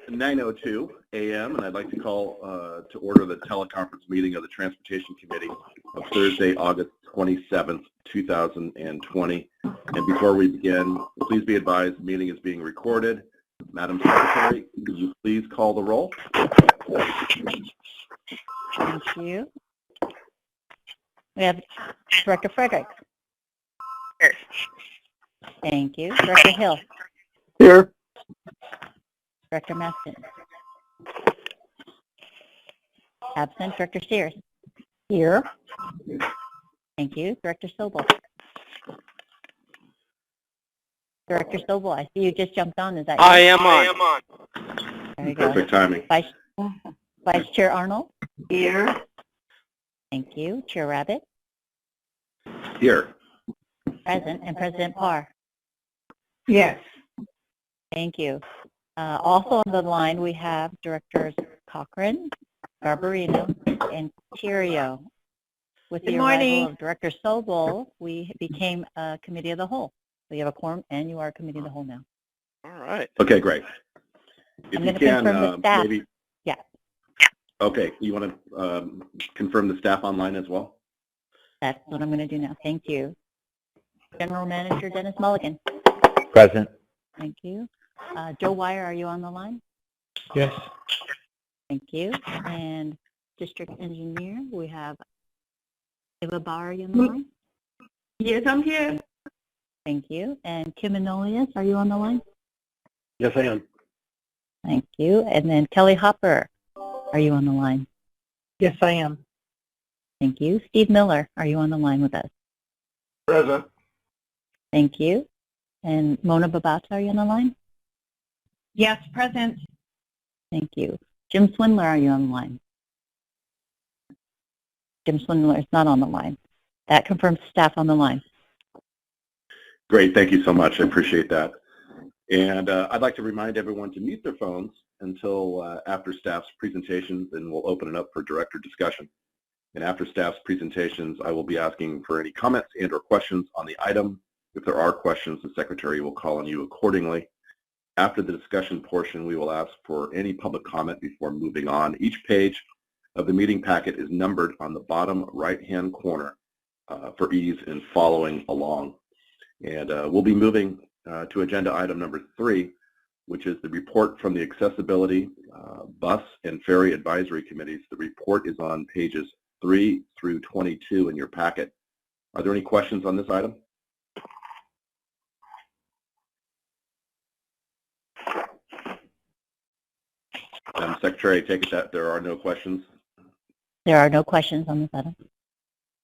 9:02 a.m. and I'd like to call to order the teleconference meeting of the Transportation Committee of Thursday, August 27th, 2020. And before we begin, please be advised the meeting is being recorded. Madam Secretary, could you please call the roll? Thank you. We have Director Fredericks. Here. Thank you. Director Hill. Here. Director Maston. Absent. Director Sears. Here. Thank you. Director Sobel. Director Sobel, I see you just jumped on. Is that you? I am on. There you go. Perfect timing. Vice Chair Arnold. Here. Thank you. Chair Rabbit. Here. Present. And President Parr. Yes. Thank you. Also on the line, we have Directors Cochran, Garbarino, and Theriault. With the arrival of Director Sobel, we became a committee of the whole. We have a quorum, and you are a committee of the whole now. All right. Okay, great. If I'm you going to confirm the staff. maybe. Yeah. Okay, you want to confirm the staff online as well? That's what I'm going to do now. Thank you. General Manager Dennis Mulligan. Present. Thank you. Joe Wire, are you on the line? Yes. Thank you. And District Engineer, we have Eva Bauer, are you on the line? Yes, I'm here. Thank you. And Kim Enolius, are you on the line? Yes, I am. Thank you. And then Kelly Hopper, are you on the line? Yes, I am. Thank you. Steve Miller, are you on the line with us? Present. Thank you. And Mona Babata, are you on the line? Yes, present. Thank you. Jim Swindler, are you on the line? Jim Swindler is not on the line. That confirms staff on the line. Great, thank you so much. I appreciate that. And I'd like to remind everyone to mute their phones until after staff's presentations, and we'll open it up for director discussion. And after staff's presentations, I will be asking for any comments and or questions on the item. If there are questions, the secretary will call on you accordingly. After the discussion portion, we will ask for any public comment before moving on. Each page of the meeting packet is numbered on the bottom right-hand corner for ease in following along. And we'll be moving to agenda item number 3, which is the report from the Accessibility, Bus, and Ferry Advisory Committees. The report is on pages 3 through 22 in your packet. Are there any questions on this item? Secretary, I take it that there are no questions? There are no questions on this item.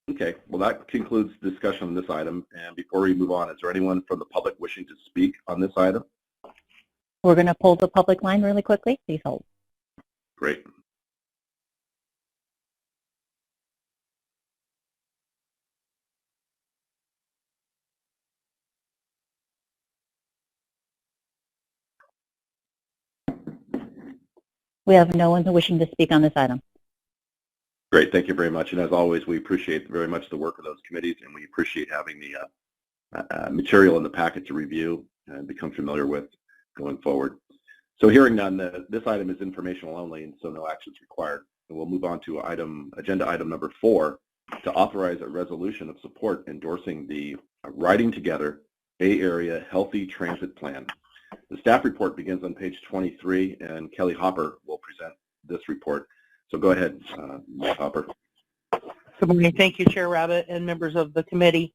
Okay, well that concludes the discussion on this item. And before we move on, is there anyone from the public wishing to speak on this item? We're going to pull the public line really quickly. Please hold. Great. We have no one wishing to speak on this item. Great, thank you very much. And as always, we appreciate very much the work of those committees, and we appreciate having the material in the packet to review and become familiar with going forward. So hearing none, this item is informational only, and so no action is required. And we'll move on to agenda item number 4, to authorize a resolution of support endorsing the Riding Together Bay Area Healthy Transit Plan. The staff report begins on page 23, and Kelly Hopper will present this report. So go ahead, Ms. Hopper. Good morning. Thank you, Chair Rabbit and members of the committee.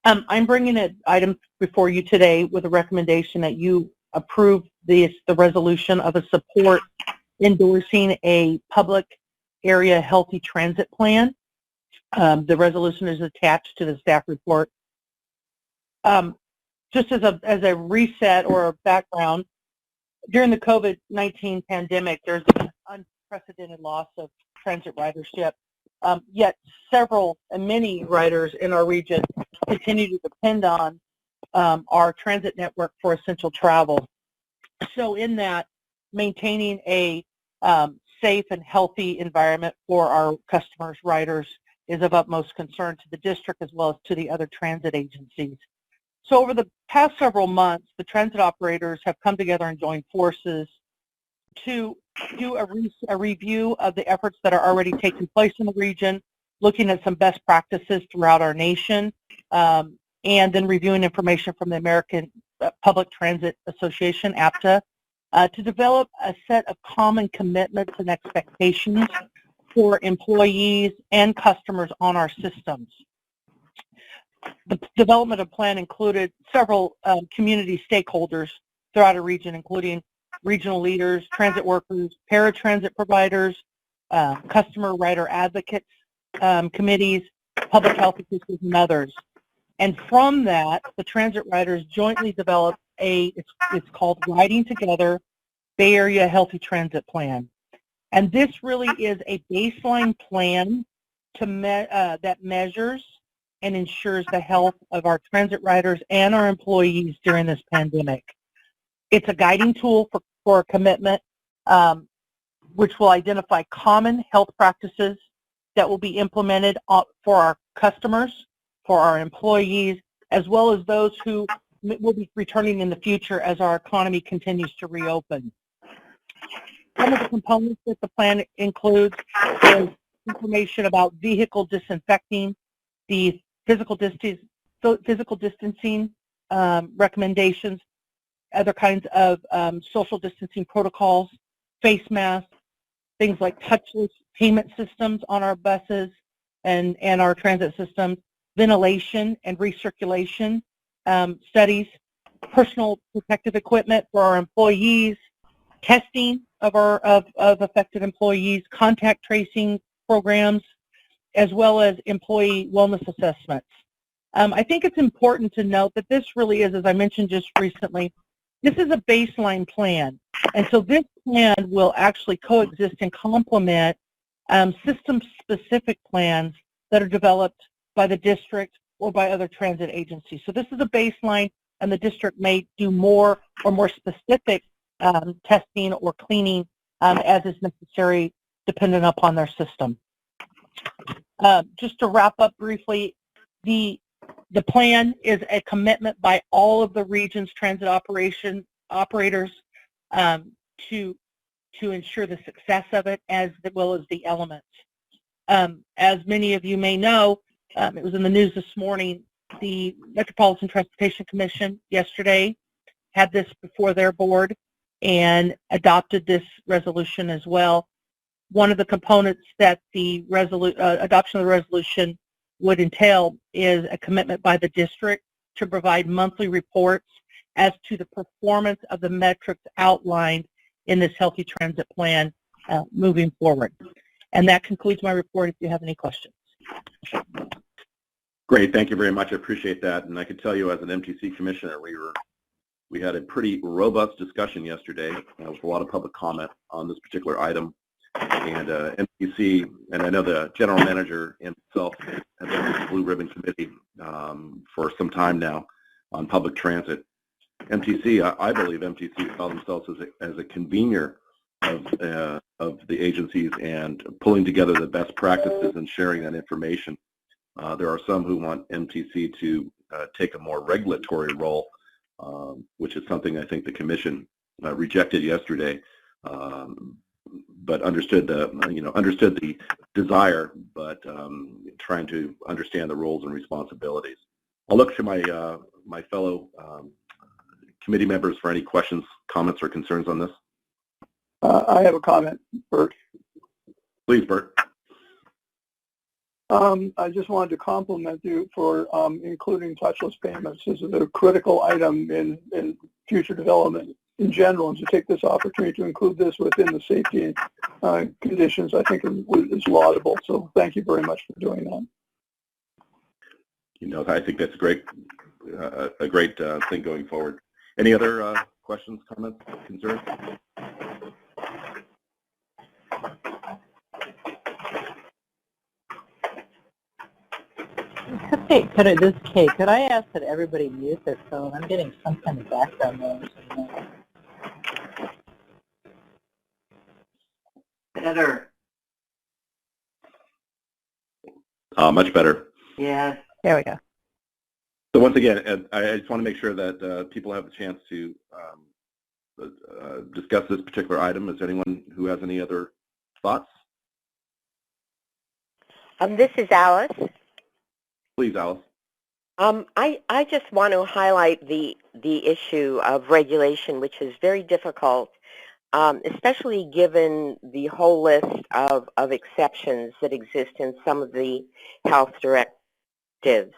I'm bringing an item before you today with a recommendation that you approve the resolution of a support endorsing a public area healthy transit plan. The resolution is attached to the staff report. Just as a reset or a background, during the COVID-19 pandemic, there's been an unprecedented loss of transit ridership. Yet several and many riders in our region continue to depend on our transit network for essential travel. So in that, maintaining a safe and healthy environment for our customers, riders, is of utmost concern to the district as well as to the other transit agencies. So over the past several months, the transit operators have come together and joined forces to do a review of the efforts that are already taking place in the region, looking at some best practices throughout our nation, and then reviewing information from the American Public Transit Association, APTA, to develop a set of common commitments and expectations for employees and customers on our systems. The development of plan included several community stakeholders throughout a region, including regional leaders, transit workers, paratransit providers, customer rider advocates, committees, public health officials, and others. And from that, the transit riders jointly developed it's called Riding Together Bay Area Healthy Transit Plan. And this really is a baseline plan that measures and ensures the health of our transit riders and our employees during this pandemic. It's a guiding tool for a commitment, which will identify common health practices that will be implemented for our customers, for our employees, as well as those who will be returning in the future as our economy continues to reopen. Some of the components that the plan includes is information about vehicle disinfecting, the physical distancing recommendations, other kinds of social distancing protocols, face masks, things like touchless payment systems on our buses and our transit systems, ventilation and recirculation studies, personal protective equipment for our employees, testing of affected employees, contact tracing programs, as well as employee wellness assessments. I think it's important to note that this really is, as I mentioned just recently, this is a baseline plan. And so this plan will actually coexist and complement system-specific plans that are developed by the district or by other transit agencies. So this is a baseline, and the district may do more or more specific testing or cleaning as is necessary, dependent upon their system. Just to wrap up briefly, the plan is a commitment by all of the region's transit operators to ensure the success of it, as well as the elements. As many of you may know, it was in the news this morning, the Metropolitan Transportation Commission yesterday had this before their board and adopted this resolution as well. One of the components that the adoption of the resolution would entail is a commitment by the district to provide monthly reports as to the performance of the metrics outlined in this Healthy Transit Plan moving forward. And that concludes my report if you have any questions. Great, thank you very much. I appreciate that. And I can tell you as an MTC commissioner, we had a pretty robust discussion yesterday with a lot of public comment on this particular item. And MTC, and I know the general manager himself has been this Blue Ribbon Committee for some time now on public transit. MTC, I believe MTC saw themselves as a convener of the agencies and pulling together the best practices and sharing that information. There are some who want MTC to take a more regulatory role, which is something I think the commission rejected yesterday. But understood the desire, but trying to understand the roles and responsibilities. I'll look to my fellow committee members for any questions, comments, or concerns on this. I have a comment, Bert. Please, Bert. I just wanted to compliment you for including touchless payments. This is a critical item in future development in general, and to take this opportunity to include this within the safety conditions, I think is laudable. So thank you very much for doing that. You know, I think that's a great thing going forward. Any other questions, comments, concerns? Okay, could I ask that everybody mute their phone? I'm getting some kind of background noise. Better. Much better. Yeah. There we go. So once again, I just want to make sure that people have a chance to discuss this particular item. Is there anyone who has any other thoughts? This is Alice. Please, Alice. I just want to highlight the issue of regulation, which is very difficult, especially given the whole list of exceptions that exist in some of the health directives.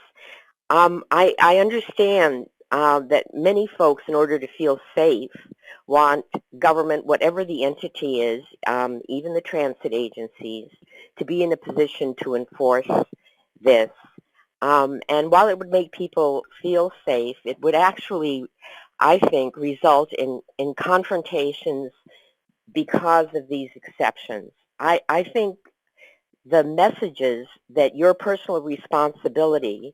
I understand that many folks, in order to feel safe, want government, whatever the entity is, even the transit agencies, to be in a position to enforce this. And while it would make people feel safe, it would actually, I think, result in confrontations because of these exceptions. I think the messages that your personal responsibility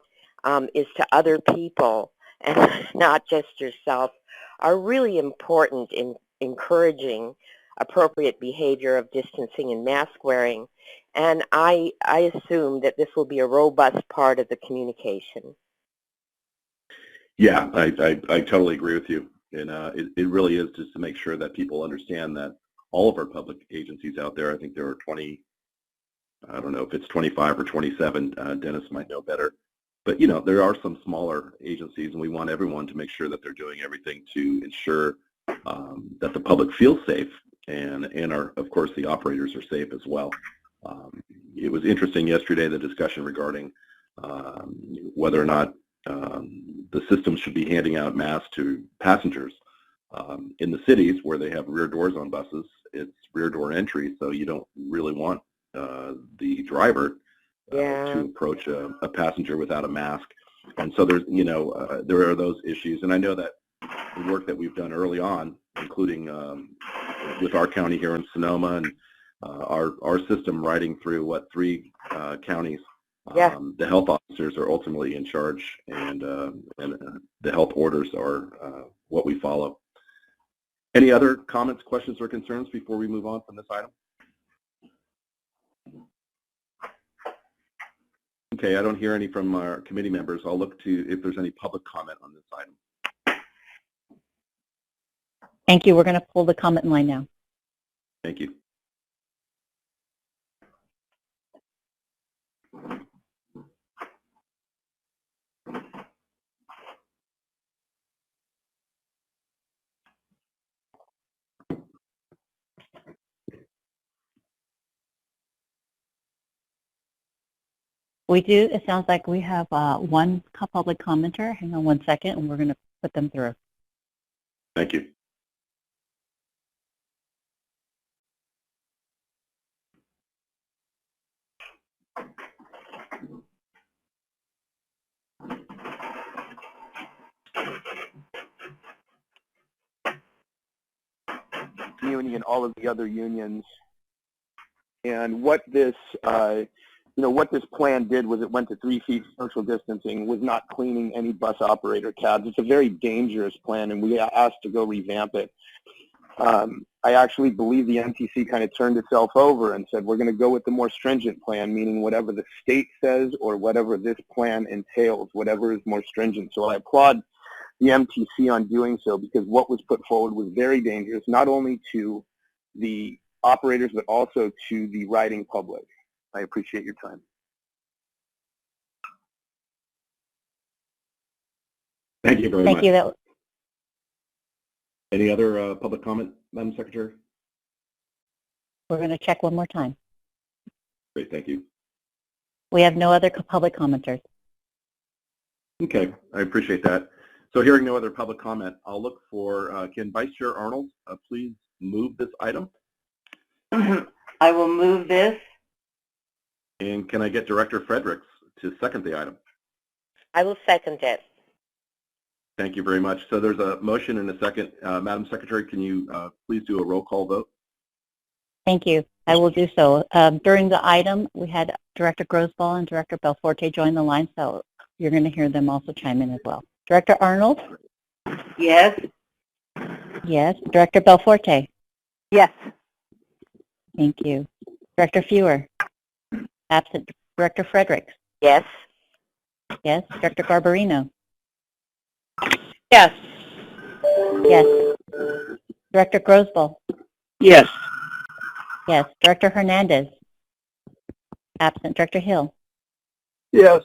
is to other people and not just yourself are really important in encouraging appropriate behavior of distancing and mask wearing. And I assume that this will be a robust part of the communication. Yeah, I totally agree with you. And it really is just to make sure that people understand that all of our public agencies out there, I think there are 20, I don't know if it's 25 or 27, Dennis might know better. But, you know, there are some smaller agencies, and we want everyone to make sure that they're doing everything to ensure that the public feels safe, and of course, the operators are safe as well. It was interesting yesterday, the discussion regarding whether or not the system should be handing out masks to passengers. In the cities where they have rear doors on buses, it's rear door entry, so you don't really want the driver to approach a passenger without a mask. And so there's, you know, there are those issues. And I know that the work that we've done early on, including with our county here in Sonoma, and our system riding through 3 counties, the health officers are ultimately in charge, and the health orders are what we follow. Any other comments, questions, or concerns before we move on from this item? Okay, I don't hear any from our committee members. I'll look to if there's any public comment on this item. Thank you. We're going to pull the comment line now. Thank you. We do. It sounds like we have one public commenter. Hang on one second, and we're going to put them through. Thank you. Community and all of the other unions, and what this what this plan did was it went to 3 feet social distancing, was not cleaning any bus operator cabs. It's a very dangerous plan, and we asked to go revamp it. I actually believe the MTC kind of turned itself over and said, we're going to go with the more stringent plan, meaning whatever the state says or whatever this plan entails, whatever is more stringent. So I applaud the MTC on doing so, because what was put forward was very dangerous, not only to the operators, but also to the riding public. I appreciate your time. Thank you very much. Thank you. Any other public comment, Madam Secretary? We're going to check one more time. Great, thank you. We have no other public commenters. Okay, I appreciate that. So hearing no other public comment, I'll look for, can Vice Chair Arnold please move this item? I will move this. And can I get Director Fredericks to second the item? I will second it. Thank you very much. So there's a motion and a second. Madam Secretary, can you please do a roll call vote? Thank you. I will do so. During the item, we had Director Grosball and Director Belforte join the line, so you're going to hear them also chime in as well. Director Arnold? Yes. Yes. Director Belforte? Yes. Thank you. Director Fewer? Absent. Director Fredericks? Yes. Yes. Director Garbarino? Yes. Yes. Director Grosboll? Yes. Yes. Director Hernandez? Absent. Director Hill? Yes.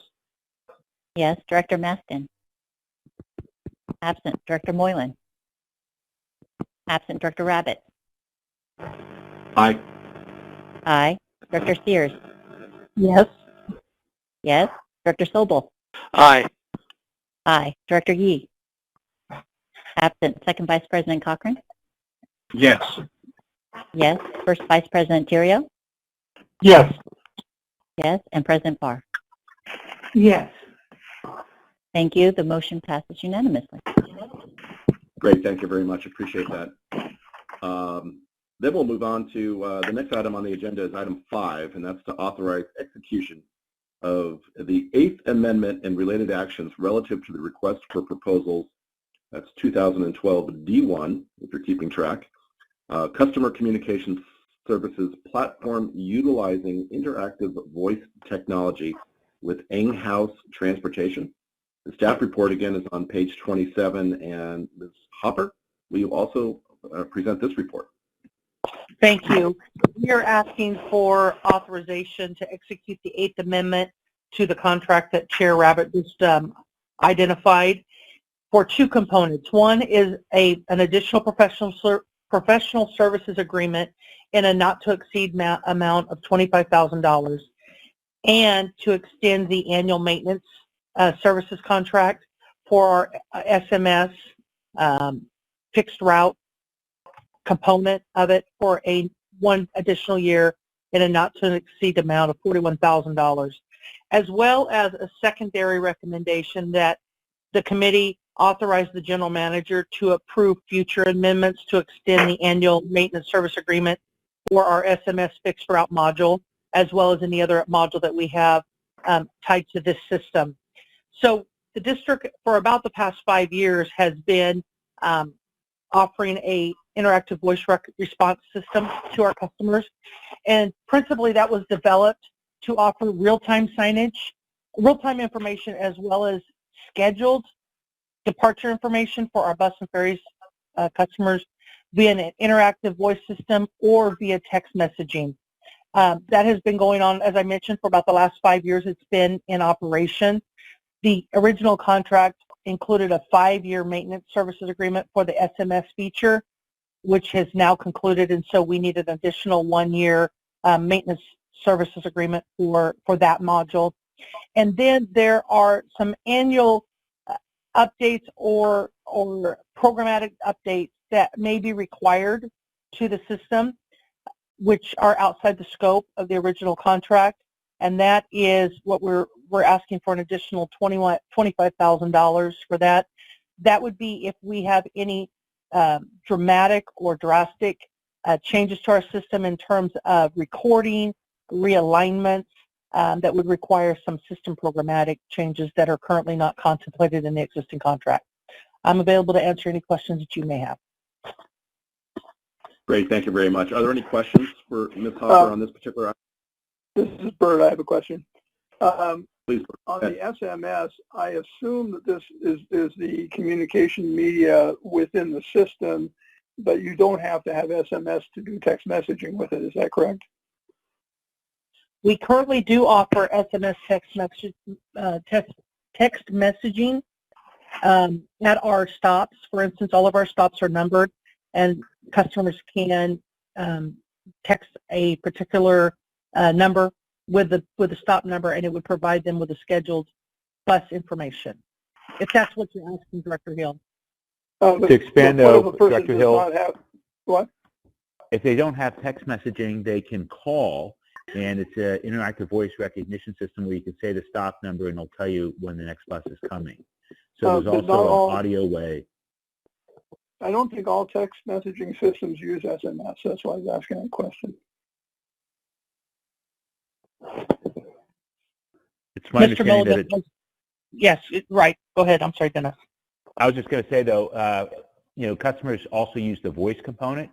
Yes. Director Maston? Absent. Director Moylan? Absent. Director Rabbit? Aye. Aye. Director Sears? Yes. Yes. Director Sobel? Aye. Aye. Director Yee? Absent. Second Vice President Cochran? Yes. Yes. First Vice President Tirio? Yes. Yes. And President Barr? Yes. Thank you. The motion passes unanimously. Great. Thank you very much. Appreciate that. Then we'll move on to the next item on the agenda is item 5, and that's to authorize execution of the 8th Amendment and related actions relative to the request for proposals. That's 2012 D1, if you're keeping track. Customer Communications Services Platform utilizing interactive voice technology with Enghouse Transportation. The staff report, again, is on page 27, and Ms. Hopper, will you also present this report? Thank you. We are asking for authorization to execute the 8th Amendment to the contract that Chair Rabbit just identified for 2 components. One is an additional professional services agreement in a not-to-exceed amount of $25,000, and to extend the annual maintenance services contract for our SMS fixed route component of it for one additional year in a not-to-exceed amount of $41,000, as well as a secondary recommendation that the committee authorize the general manager to approve future amendments to extend the annual maintenance service agreement for our SMS fixed route module, as well as any other module that we have tied to this system. So the district, for about the past 5 years, has been offering a interactive voice response system to our customers, and principally that was developed to offer real-time signage, real-time information, as well as scheduled departure information for our bus and ferries customers via an interactive voice system or via text messaging. That has been going on, as I mentioned, for about the last 5 years. It's been in operation. The original contract included a 5-year maintenance services agreement for the SMS feature, which has now concluded, and so we need an additional 1-year maintenance services agreement for that module. And then there are some annual updates or programmatic updates that may be required to the system, which are outside the scope of the original contract, and that is what we're asking for, an additional $25,000 for that. That would be if we have any dramatic or drastic changes to our system in terms of recording, realignments, that would require some system programmatic changes that are currently not contemplated in the existing contract. I'm available to answer any questions that you may have. Great, thank you very much. Are there any questions for Ms. Hopper on this particular item? This is Bert. I have a question. Please. On the SMS, I assume that this is the communication media within the system, but you don't have to have SMS to do text messaging with it. Is that correct? We currently do offer SMS text messaging at our stops. For instance, all of our stops are numbered, and customers can text a particular number with the stop number, and it would provide them with a scheduled bus information. If that's what you're asking, Director Hill. To expand, though, Director Hill, What? if they don't have text messaging, they can call, and it's an interactive voice recognition system where you can say the stop number and it'll tell you when the next bus is coming. So there's also an audio way. I don't think all text messaging systems use SMS. That's why I was asking that question. It's my understanding that it, yes, right. Go ahead. I'm sorry, Dennis. I was just going to say, though, customers also use the voice component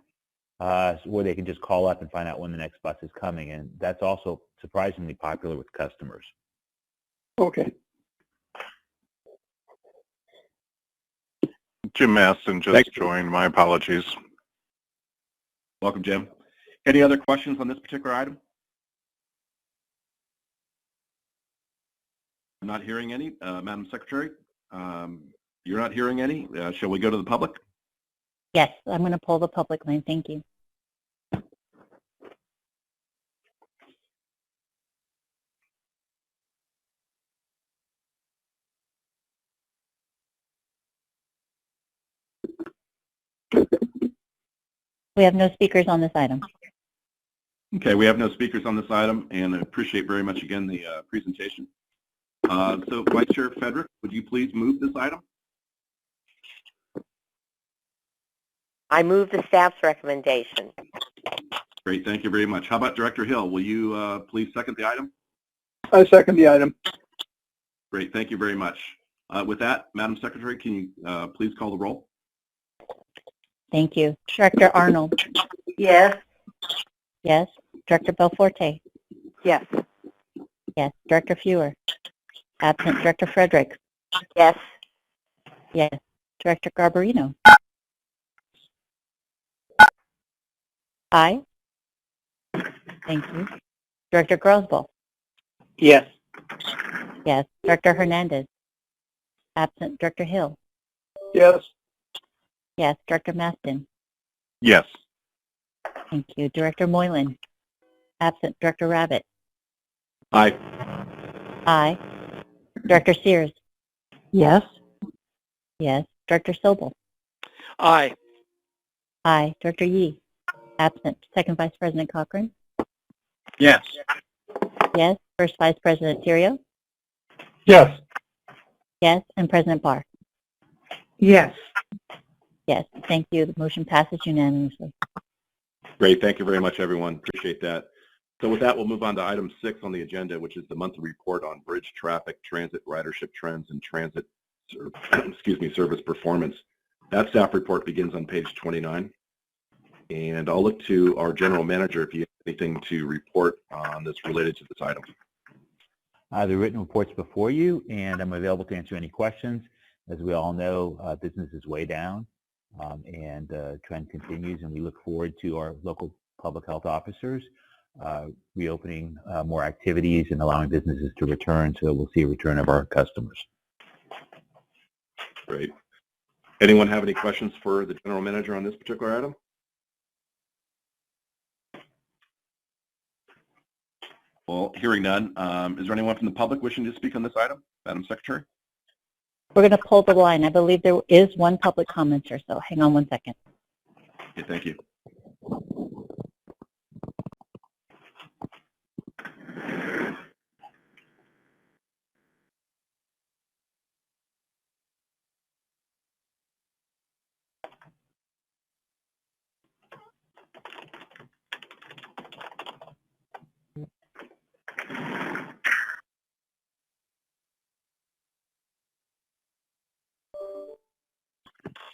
where they can just call up and find out when the next bus is coming, and that's also surprisingly popular with customers. Okay. Jim Maston just joined. My apologies. Welcome, Jim. Any other questions on this particular item? I'm not hearing any. Madam Secretary, you're not hearing any. Shall we go to the public? Yes, I'm going to pull the public line. Thank you. We have no speakers on this item. Okay, we have no speakers on this item, and I appreciate very much again the presentation. So, Vice Chair Federick, would you please move this item? I move the staff's recommendation. Great, thank you very much. How about Director Hill? Will you please second the item? I second the item. Great, thank you very much. With that, Madam Secretary, can you please call the roll? Thank you. Director Arnold? Yes. Yes. Director Belforte? Yes. Yes. Director Fewer? Absent. Director Frederick? Yes. Yes. Director Garbarino? Aye. Thank you. Director Grosboll? Yes. Yes. Director Hernandez? Absent. Director Hill? Yes. Yes. Director Maston? Yes. Thank you. Director Moylan? Absent. Director Rabbit? Aye. Aye. Director Sears? Yes. Yes. Director Sobel? Aye. Aye. Director Yee? Absent. Second Vice President Cochran? Yes. Yes. First Vice President Tirio? Yes. Yes. And President Barr? Yes. Yes. Thank you. The motion passes unanimously. Great, thank you very much, everyone. Appreciate that. So with that, we'll move on to item 6 on the agenda, which is the monthly report on bridge traffic, transit ridership trends, and transit service performance. That staff report begins on page 29. And I'll look to our general manager if you have anything to report on this related to this item. The written report's before you, and I'm available to answer any questions. As we all know, business is way down, and trend continues, and we look forward to our local public health officers reopening more activities and allowing businesses to return, so we'll see a return of our customers. Great. Anyone have any questions for the general manager on this particular item? Well, hearing none, is there anyone from the public wishing to speak on this item? Madam Secretary? We're going to pull the line. I believe there is one public commenter, so hang on one second. Okay, thank you.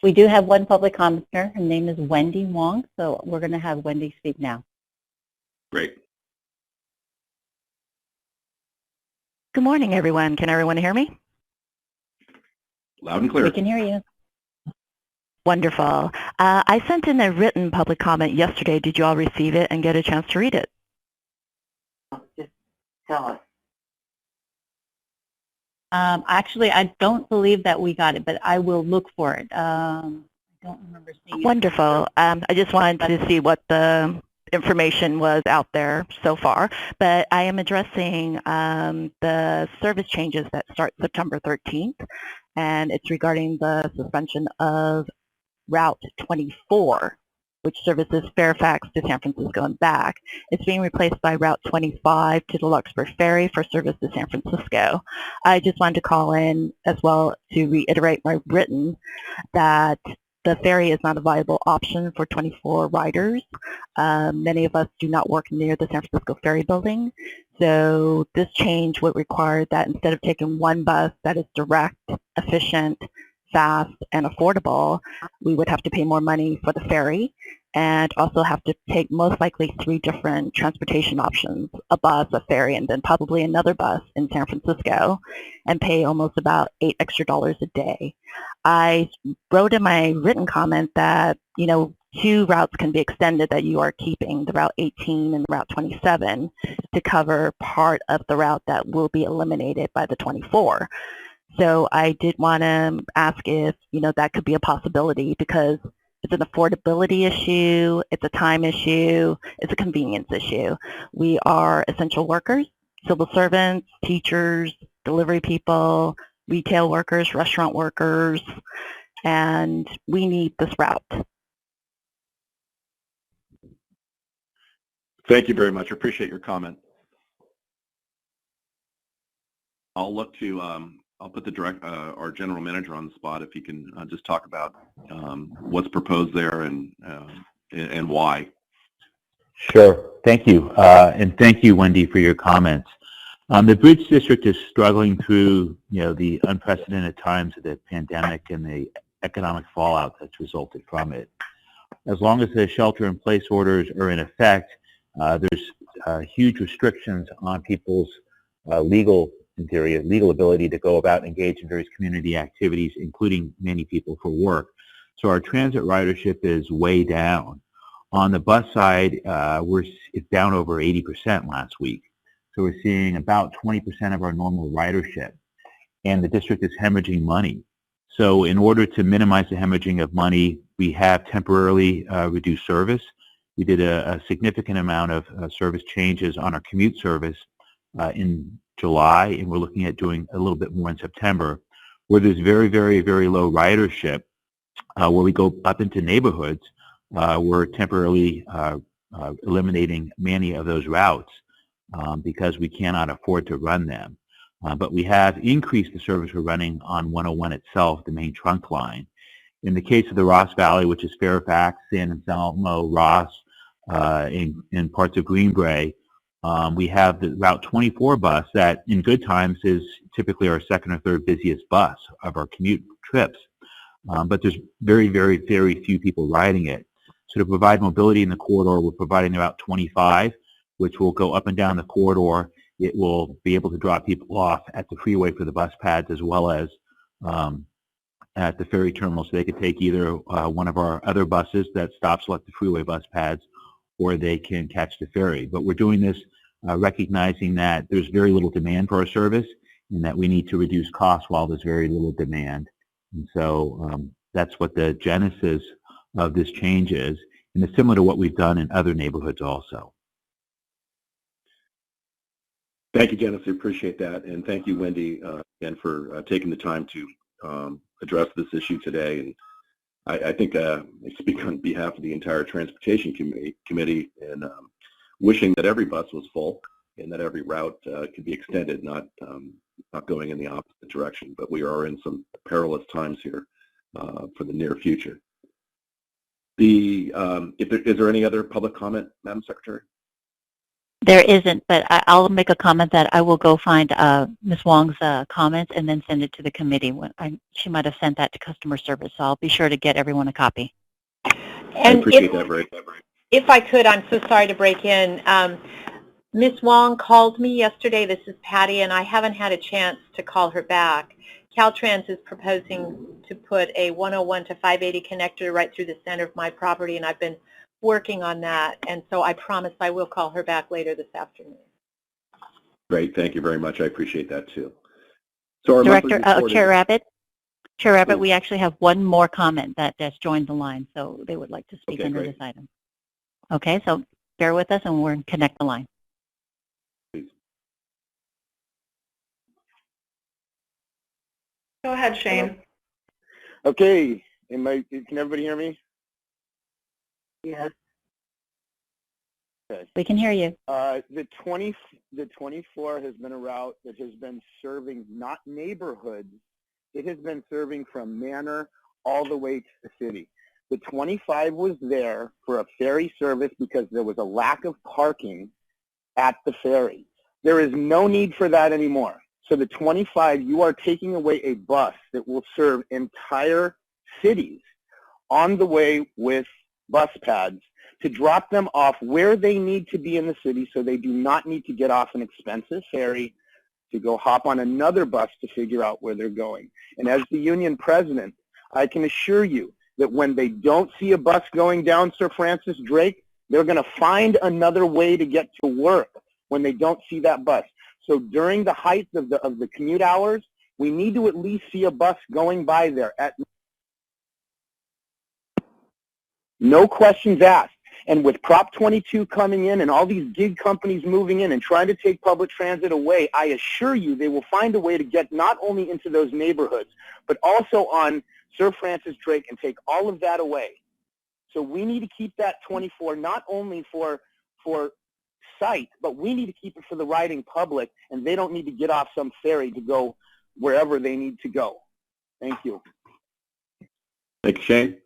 We do have one public commenter. Her name is Wendy Wong, so we're going to have Wendy speak now. Great. Good morning, everyone. Can everyone hear me? Loud and clear. We can hear you. Wonderful. I sent in a written public comment yesterday. Did you all receive it and get a chance to read it? Just tell us. Actually, I don't believe that we got it, but I will look for it. I don't remember seeing it. Wonderful. I just wanted to see what the information was out there so far, but I am addressing the service changes that start September 13th, and it's regarding the suspension of Route 24, which services Fairfax to San Francisco and back. It's being replaced by Route 25 to the Luxembourg Ferry for service to San Francisco. I just wanted to call in as well to reiterate my written that the ferry is not a viable option for 24 riders. Many of us do not work near the San Francisco Ferry Building, so this change would require that instead of taking one bus that is direct, efficient, fast, and affordable, we would have to pay more money for the ferry and also have to take most likely 3 different transportation options, a bus, a ferry, and then probably another bus in San Francisco, and pay almost about $8 extra a day. I wrote in my written comment that, you know, 2 routes can be extended that you are keeping, the Route 18 and Route 27, to cover part of the route that will be eliminated by the 24. So I did want to ask if, that could be a possibility, because it's an affordability issue, it's a time issue, it's a convenience issue. We are essential workers, civil servants, teachers, delivery people, retail workers, restaurant workers, and we need this route. Thank you very much. I appreciate your comment. I'll look to, I'll put our general manager on the spot if he can just talk about what's proposed there and why. Sure. Thank you. And thank you, Wendy, for your comments. The Bridge District is struggling through, the unprecedented times of the pandemic and the economic fallout that's resulted from it. As long as the shelter-in-place orders are in effect, there's huge restrictions on people's legal ability to go about and engage in various community activities, including many people for work. So our transit ridership is way down. On the bus side, it's down over 80% last week. So we're seeing about 20% of our normal ridership, and the district is hemorrhaging money. So in order to minimize the hemorrhaging of money, we have temporarily reduced service. We did a significant amount of service changes on our commute service in July, and we're looking at doing a little bit more in September, where there's very, very, very low ridership, where we go up into neighborhoods. We're temporarily eliminating many of those routes because we cannot afford to run them. But we have increased the service we're running on 101 itself, the main trunk line. In the case of the Ross Valley, which is Fairfax, San Anselmo, Ross, in parts of Greenbrae, we have the Route 24 bus that in good times is typically our second or third busiest bus of our commute trips. But there's very, very, very few people riding it. So to provide mobility in the corridor, we're providing Route 25, which will go up and down the corridor. It will be able to drop people off at the freeway for the bus pads, as well as at the ferry terminal, so they could take either one of our other buses that stops at the freeway bus pads, or they can catch the ferry. But we're doing this recognizing that there's very little demand for our service and that we need to reduce costs while there's very little demand. And so that's what the genesis of this change is, and it's similar to what we've done in other neighborhoods also. Thank you, Janice. I appreciate that. And thank you, Wendy, again, for taking the time to address this issue today. And I think I speak on behalf of the entire Transportation Committee in wishing that every bus was full and that every route could be extended, not going in the opposite direction. But we are in some perilous times here for the near future. Is there any other public comment, Madam Secretary? There isn't, but I'll make a comment that I will go find Ms. Wong's comments and then send it to the committee. She might have sent that to customer service, so I'll be sure to get everyone a copy. I appreciate that very much. If I could, I'm so sorry to break in. Ms. Wong called me yesterday. This is Patty, and I haven't had a chance to call her back. Caltrans is proposing to put a 101 to 580 connector right through the center of my property, and I've been working on that, and so I promise I will call her back later this afternoon. Great, thank you very much. I appreciate that too. So our Chair Rabbit, we actually have one more comment that just joined the line, so they would like to speak under this item. Okay, so bear with us and we're going to connect the line. Please. Go ahead, Shane. Okay, can everybody hear me? Yes. Okay. We can hear you. The 24 has been a route that has been serving not neighborhoods, it has been serving from Manor all the way to the city. The 25 was there for a ferry service because there was a lack of parking at the ferry. There is no need for that anymore. So the 25, you are taking away a bus that will serve entire cities on the way with bus pads to drop them off where they need to be in the city, so they do not need to get off an expensive ferry to go hop on another bus to figure out where they're going. And as the union president, I can assure you that when they don't see a bus going down Sir Francis Drake, they're going to find another way to get to work when they don't see that bus. So during the height of the commute hours, we need to at least see a bus going by there. No questions asked. And with Prop 22 coming in and all these gig companies moving in and trying to take public transit away, I assure you they will find a way to get not only into those neighborhoods, but also on Sir Francis Drake and take all of that away. So we need to keep that 24 not only for sight, but we need to keep it for the riding public, and they don't need to get off some ferry to go wherever they need to go. Thank you. Thank you, Shane.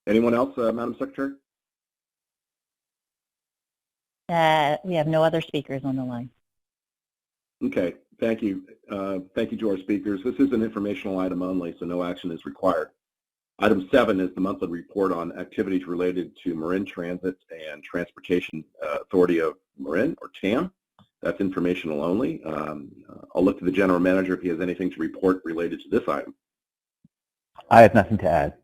Anyone else, Madam Secretary? We have no other speakers on the line. Okay, thank you. Thank you to our speakers. This is an informational item only, so no action is required. Item 7 is the monthly report on activities related to Marin Transit and Transportation Authority of Marin, or TAM. That's informational only. I'll look to the General Manager if he has anything to report related to this item. I have nothing to add.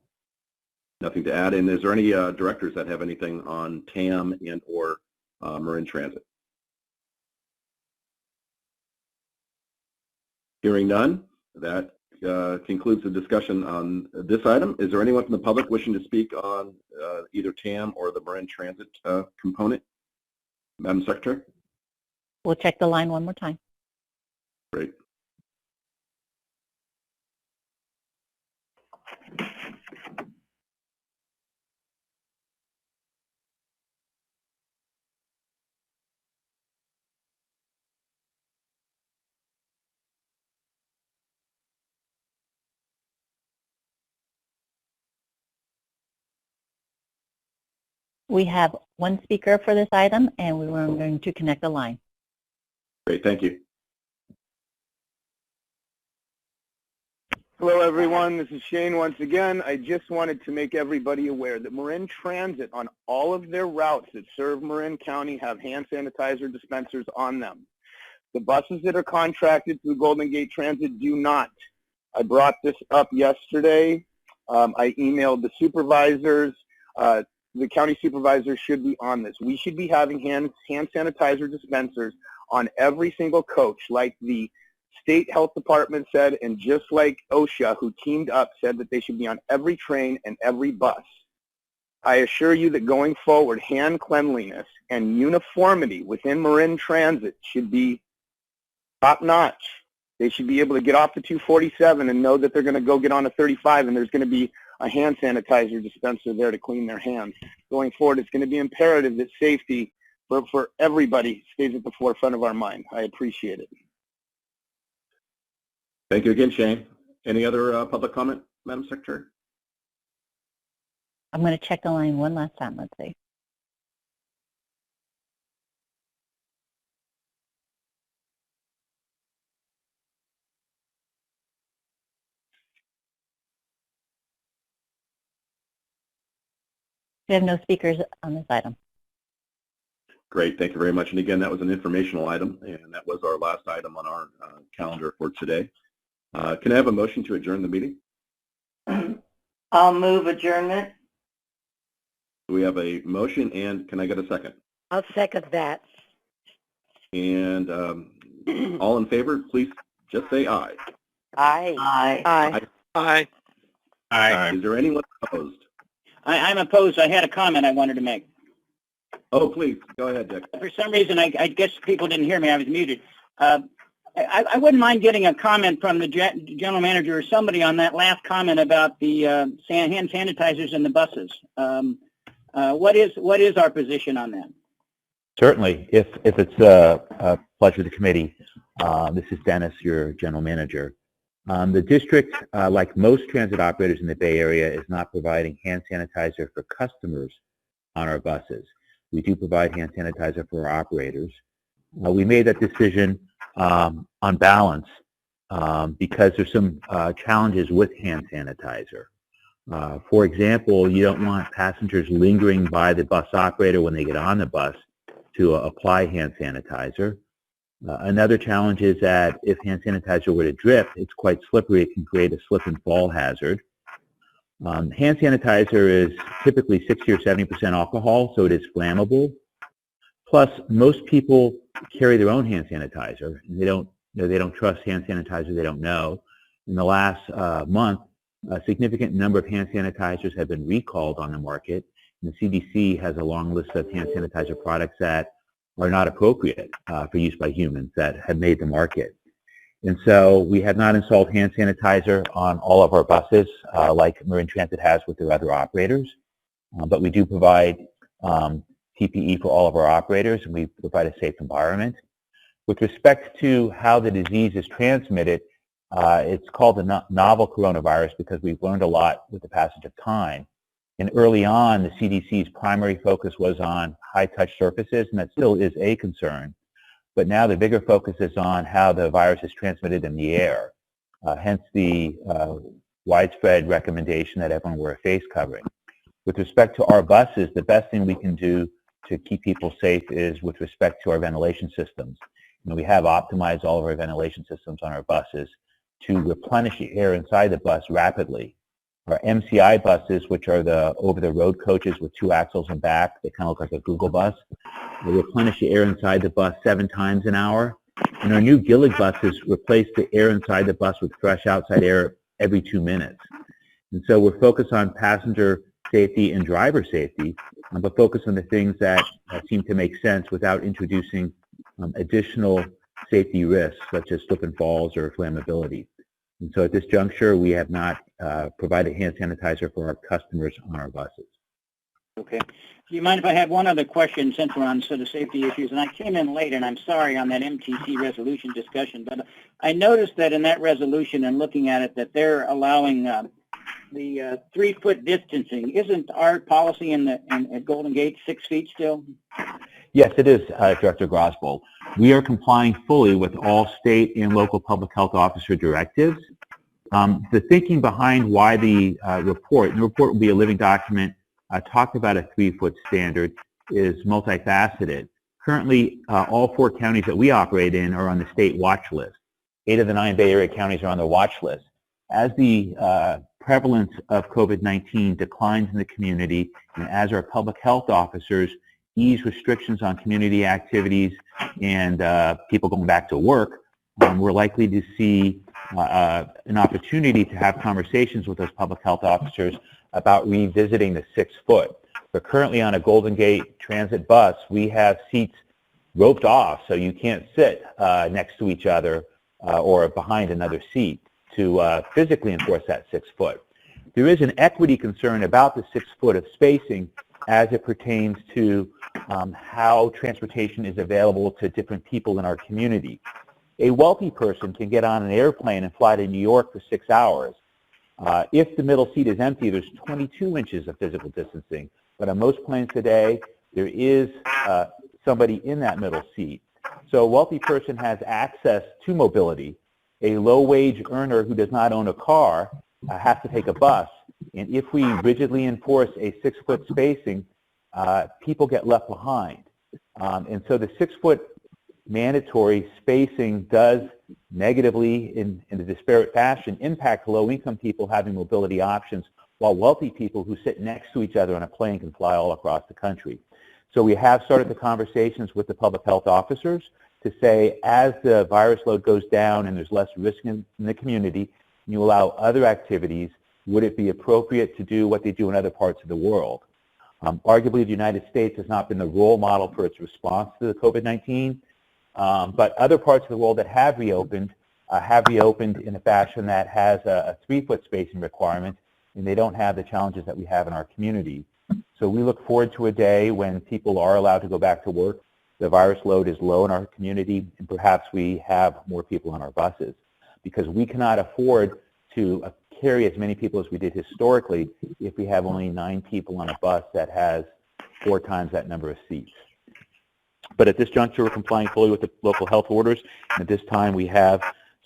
Nothing to add. And is there any directors that have anything on TAM and or Marin Transit? Hearing none, that concludes the discussion on this item. Is there anyone from the public wishing to speak on either TAM or the Marin Transit component? Madam Secretary? We'll check the line one more time. Great. We have one speaker for this item, and we were going to connect the line. Great, thank you. Hello, everyone. This is Shane once again. I just wanted to make everybody aware that Marin Transit, on all of their routes that serve Marin County, have hand sanitizer dispensers on them. The buses that are contracted through Golden Gate Transit do not. I brought this up yesterday. I emailed the supervisors. The county supervisors should be on this. We should be having hand sanitizer dispensers on every single coach, like the state health department said, and just like OSHA, who teamed up, said that they should be on every train and every bus. I assure you that going forward, hand cleanliness and uniformity within Marin Transit should be top-notch. They should be able to get off the 247 and know that they're going to go get on a 35 and there's going to be a hand sanitizer dispenser there to clean their hands. Going forward, it's going to be imperative that safety for everybody stays at the forefront of our mind. I appreciate it. Thank you again, Shane. Any other public comment, Madam Secretary? I'm going to check the line one last time. Let's see. We have no speakers on this item. Great, thank you very much. And again, that was an informational item, and that was our last item on our calendar for today. Can I have a motion to adjourn the meeting? I'll move adjournment. We have a motion, and can I get a second? I'll second that. And all in favor, please just say aye. Aye. Aye. Aye. Aye. Is there anyone opposed? I'm opposed. I had a comment I wanted to make. Oh, please, go ahead, Dick. For some reason, I guess people didn't hear me. I was muted. I wouldn't mind getting a comment from the general manager or somebody on that last comment about the hand sanitizers in the buses. What is our position on that? Certainly, if it's a pleasure of the committee, this is Dennis, your general manager. The district, like most transit operators in the Bay Area, is not providing hand sanitizer for customers on our buses. We do provide hand sanitizer for our operators. We made that decision on balance because there's some challenges with hand sanitizer. For example, you don't want passengers lingering by the bus operator when they get on the bus to apply hand sanitizer. Another challenge is that if hand sanitizer were to drip, it's quite slippery. It can create a slip and fall hazard. Hand sanitizer is typically 60 or 70% alcohol, so it is flammable. Plus, most people carry their own hand sanitizer. They don't trust hand sanitizer they don't know. In the last month, a significant number of hand sanitizers have been recalled on the market, and the CDC has a long list of hand sanitizer products that are not appropriate for use by humans that have made the market. And so we have not installed hand sanitizer on all of our buses like Marin Transit has with their other operators, but we do provide PPE for all of our operators, and we provide a safe environment. With respect to how the disease is transmitted, it's called the novel coronavirus because we've learned a lot with the passage of time. And early on, the CDC's primary focus was on high-touch surfaces, and that still is a concern. But now the bigger focus is on how the virus is transmitted in the air, hence the widespread recommendation that everyone wear a face covering. With respect to our buses, the best thing we can do to keep people safe is with respect to our ventilation systems. We have optimized all of our ventilation systems on our buses to replenish the air inside the bus rapidly. Our MCI buses, which are the over-the-road coaches with 2 axles in back, they kind of look like a Google bus. They replenish the air inside the bus 7 times an hour. And our new Gillig buses replace the air inside the bus with fresh outside air every 2 minutes. And so we're focused on passenger safety and driver safety, but focus on the things that seem to make sense without introducing additional safety risks, such as slip and falls or flammability. And so at this juncture, we have not provided hand sanitizer for our customers on our buses. Okay. Do you mind if I have one other question since we're on sort of safety issues? And I came in late, and I'm sorry on that MTC resolution discussion, but I noticed that in that resolution and looking at it that they're allowing the 3-foot distancing. Isn't our policy at Golden Gate 6 feet still? Yes, it is, Director Grosbold. We are complying fully with all state and local public health officer directives. The thinking behind why the report will be a living document, talked about a 3-foot standard, is multifaceted. Currently, all 4 counties that we operate in are on the state watch list. 8 of the 9 Bay Area counties are on the watch list. As the prevalence of COVID-19 declines in the community, and as our public health officers ease restrictions on community activities and people going back to work, we're likely to see an opportunity to have conversations with those public health officers about revisiting the 6-foot. But currently on a Golden Gate Transit bus, we have seats roped off so you can't sit next to each other or behind another seat to physically enforce that 6-foot. There is an equity concern about the 6 foot of spacing as it pertains to how transportation is available to different people in our community. A wealthy person can get on an airplane and fly to New York for 6 hours. If the middle seat is empty, there's 22 inches of physical distancing. But on most planes today, there is somebody in that middle seat. So a wealthy person has access to mobility. A low-wage earner who does not own a car has to take a bus. And if we rigidly enforce a 6-foot spacing, people get left behind. And so the 6-foot mandatory spacing does negatively, in a disparate fashion, impact low-income people having mobility options, while wealthy people who sit next to each other on a plane can fly all across the country. So we have started the conversations with the public health officers to say, as the virus load goes down and there's less risk in the community, and you allow other activities, would it be appropriate to do what they do in other parts of the world? Arguably, the United States has not been the role model for its response to the COVID-19, but other parts of the world that have reopened in a fashion that has a 3-foot spacing requirement, and they don't have the challenges that we have in our community. So we look forward to a day when people are allowed to go back to work, the virus load is low in our community, and perhaps we have more people on our buses, because we cannot afford to carry as many people as we did historically if we have only 9 people on a bus that has 4 times that number of seats. But at this juncture, we're complying fully with the local health orders, and at this time we have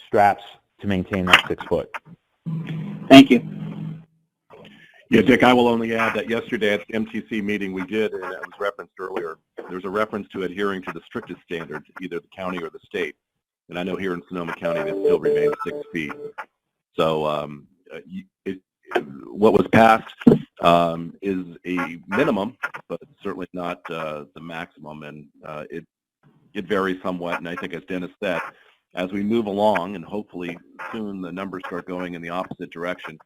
straps to maintain that 6 foot. Thank you. Yeah, Dick, I will only add that yesterday at the MTC meeting we did, and it was referenced earlier, there was a reference to adhering to the strictest standards, either the county or the state. And I know here in Sonoma County that still remains 6 feet. So what was passed is a minimum, but certainly not the maximum, and it varies somewhat. And I think, as Dennis said, as we move along, and hopefully soon the numbers start going in the opposite direction,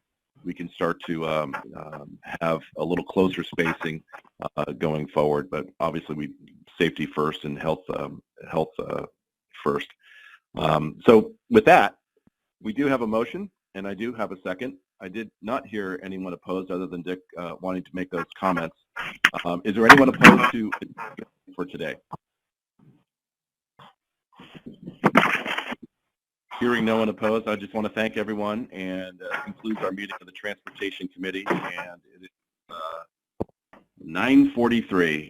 we can start to have a little closer spacing going forward. But obviously, safety first and health first. So with that, we do have a motion, and I do have a second. I did not hear anyone opposed other than Dick wanting to make those comments. Is there anyone opposed to for today? Hearing no one opposed, I just want to thank everyone, and concludes our meeting of the Transportation Committee, and it is 9:43.